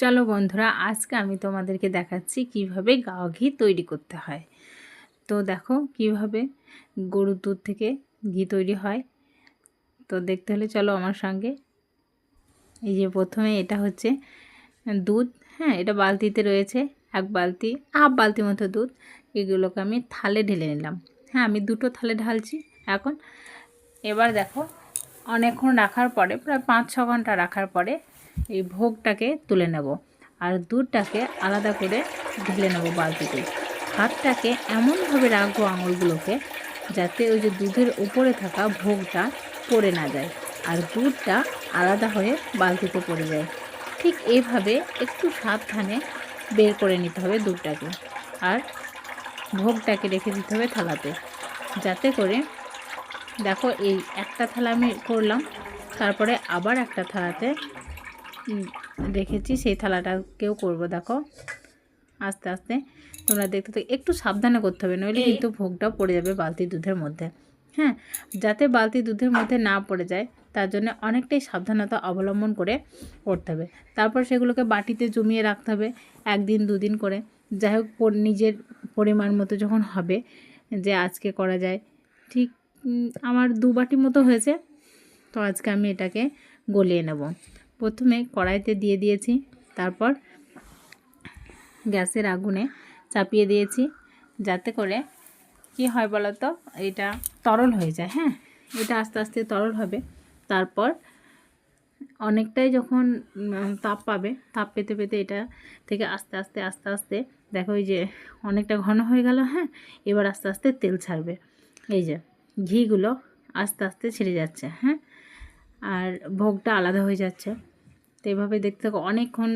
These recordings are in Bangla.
চলো বন্ধুরা, আজকে আমি তোমাদেরকে দেখাচ্ছি কিভাবে গাওয়া ঘি তৈরি করতে হয়। তো দেখো কিভাবে গরুর দুধ থেকে ঘি তৈরি হয়। তো দেখতে হলে চলো আমার সঙ্গে। এই যে প্রথমে এটা হচ্ছে দুধ, হ্যাঁ, এটা বালতিতে রয়েছে, এক বালতি হাফ বালতি মতো দুধ। এগুলোকে আমি থালে ঢেলে নিলাম। হ্যাঁ, আমি দুটো থালে ঢালছি এখন। এবার দেখো অনেকক্ষণ রাখার পরে, প্রায় 5-6 ঘন্টা রাখার পরে এই ভোগটাকে তুলে নেব আর দুধটাকে আলাদা করে ঢেলে নেব বালতিতে। হাতটাকে এমনভাবে রাখবো আঙুলগুলোকে যাতে ওই যে দুধের উপরে থাকা ভোগটা পড়ে না যায় আর দুধটা আলাদা হয়ে বালতিতে পড়ে যায়। ঠিক এইভাবে একটু সাবধানে বের করে নিতে হবে দুধটাকে, আর ভোগটাকে রেখে দিতে হবে থালাতে, যাতে করে দেখো এই একটা থালা আমি করলাম, তারপরে আবার একটা থালাতে রেখেছি, সেই থালাটাকেও করব। দেখো আস্তে আস্তে তোমরা দেখতে থাকো, একটু সাবধানে করতে হবে, নইলে কিন্তু ভোগটা পড়ে যাবে বালতি দুধের মধ্যে। হ্যাঁ, যাতে বালতি দুধের মধ্যে না পড়ে যায় তার জন্য অনেকটাই সাবধানতা অবলম্বন করে করতে হবে। তারপর সেগুলোকে বাটিতে জমিয়ে রাখতে হবে 1-2 দিন করে। যাই হোক, নিজের পরিমাণ মতো যখন হবে, যে আজকে করা যায় ঠিক আমার 2 বাটি মতো হয়েছে, তো আজকে আমি এটাকে গলিয়ে নেব। প্রথমে কড়াইতে দিয়ে দিয়েছি, তারপর গ্যাসের আগুনে চাপিয়ে দিয়েছি, যাতে করে কি হয় বলো তো, এটা তরল হয়ে যায়। হ্যাঁ, এটা আস্তে আস্তে তরল হবে। তারপর অনেকটাই যখন তাপ পাবে, তাপ পেতে পেতে এটা থেকে আস্তে আস্তে আস্তে আস্তে দেখো এই যে অনেকটা ঘন হয়ে গেল। হ্যাঁ, এবার আস্তে আস্তে তেল ছাড়বে, এই যে ঘিগুলো আস্তে আস্তে ছেড়ে যাচ্ছে। হ্যাঁ, আর ভোগটা আলাদা হয়ে যাচ্ছে। তো এভাবে দেখতে থাকো, অনেকক্ষণ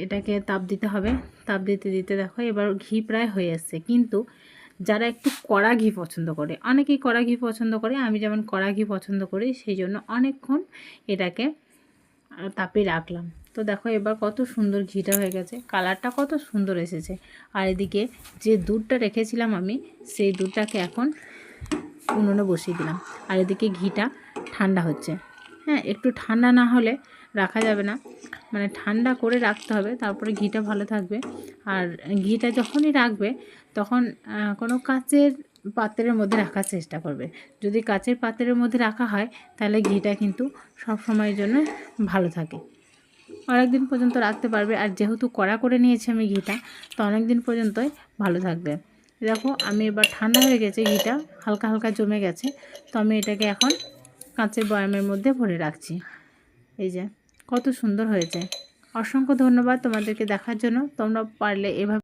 এটাকে তাপ দিতে হবে। তাপ দিতে দিতে দেখো এবার ঘি প্রায় হয়ে আসছে। কিন্তু যারা একটু কড়া ঘি পছন্দ করে, অনেকেই কড়া ঘি পছন্দ করে, আমি যেমন কড়া ঘি পছন্দ করি, সেই জন্য অনেকক্ষণ এটাকে তাপে রাখলাম। তো দেখো এবার কত সুন্দর ঘিটা হয়ে গেছে, কালারটা কত সুন্দর এসেছে। আর এদিকে যে দুধটা রেখেছিলাম আমি, সেই দুধটাকে এখন উনুনে বসিয়ে দিলাম। আর এদিকে ঘিটা ঠান্ডা হচ্ছে। হ্যাঁ, একটু ঠান্ডা না হলে রাখা যাবে না, মানে ঠান্ডা করে রাখতে হবে, তারপরে ঘিটা ভালো থাকবে। আর ঘিটা যখনই রাখবে তখন কোনো কাচের পাত্রের মধ্যে রাখার চেষ্টা করবে। যদি কাচের পাত্রের মধ্যে রাখা হয় তাহলে ঘিটা কিন্তু সব সময়ের জন্য ভালো থাকে, অনেক দিন পর্যন্ত রাখতে পারবে। আর যেহেতু কড়া করে নিয়েছি আমি ঘিটা, তো অনেক দিন পর্যন্তই ভালো থাকবে। দেখো আমি এবার ঠান্ডা হয়ে গেছে, ঘিটা হালকা হালকা জমে গেছে। তো আমি এটাকে এখন কাঁচের বয়ামের মধ্যে ভরে রাখছি। এই যে কত সুন্দর হয়েছে। অসংখ্য ধন্যবাদ তোমাদেরকে দেখার জন্য। তোমরা পারলে এভাবে